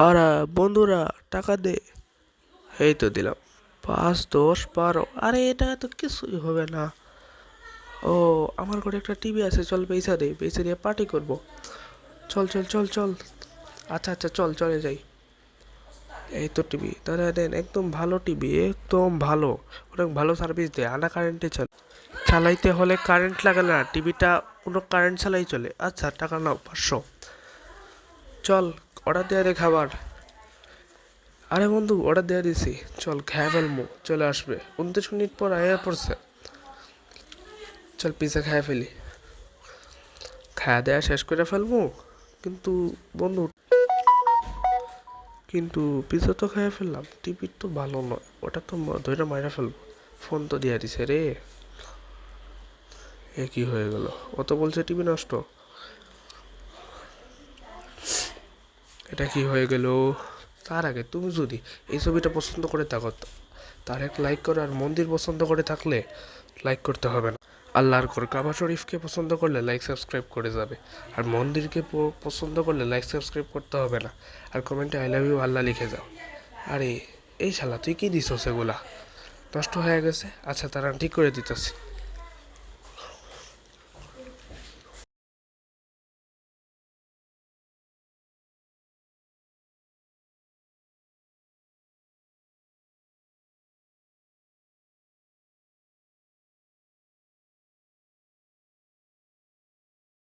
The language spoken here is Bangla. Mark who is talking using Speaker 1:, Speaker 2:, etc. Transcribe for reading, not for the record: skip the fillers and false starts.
Speaker 1: আরে বন্ধুরা, টাকা দে। এই তো দিলাম। 5, 10, 12। আরে এটা তো কিছুই হবে না। ও, আমার ঘরে একটা টিভি আছে, চল পয়সা দে, পয়সা দিয়ে পার্টি করব। চল চল চল চল। আচ্ছা আচ্ছা, চল চলে যাই। এই তো টিভি, দাদা দেন, একদম ভালো টিভি, একদম ভালো। অনেক ভালো সার্ভিস দেয়, আনা কারেন্টে চলে। চালাইতে হলে কারেন্ট লাগে না, টিভিটা কোনো কারেন্ট ছাড়াই চলে। আচ্ছা, টাকা নাও 500। চল, অর্ডার দেওয়া দে খাবার। আরে বন্ধু, অর্ডার দেওয়া দিছি, চল খেয়ে ফেলবো, চলে আসবে 29 মিনিট পর আয়া পড়ছে। চল পিৎজা খেয়ে ফেলি, খাওয়া দেয়া শেষ করে ফেলবো। কিন্তু বন্ধু, কিন্তু পিৎজা তো খেয়ে ফেললাম, টিভি তো ভালো নয়, ওটা তো ধরে মাইরা ফেলবো। ফোন তো দিয়া দিছে রে। এ কি হয়ে গেল? ও তো বলছে টিভি নষ্ট। এটা কি হয়ে গেল? তার আগে তুমি যদি এই ছবিটা পছন্দ করে থাকো, তার এক লাইক করো। আর মন্দির পছন্দ করে থাকলে লাইক করতে হবে না। আল্লাহর ঘর কাবা শরীফকে পছন্দ করলে লাইক সাবস্ক্রাইব করে যাবে। আর মন্দিরকে পছন্দ করলে লাইক সাবস্ক্রাইব করতে হবে না। আর কমেন্টে আই লাভ ইউ আল্লাহ লিখে যাও। আরে এই শালা, তুই কি দিছ সেগুলা? নষ্ট হয়ে গেছে। আচ্ছা, তারা ঠিক করে দিতেছি।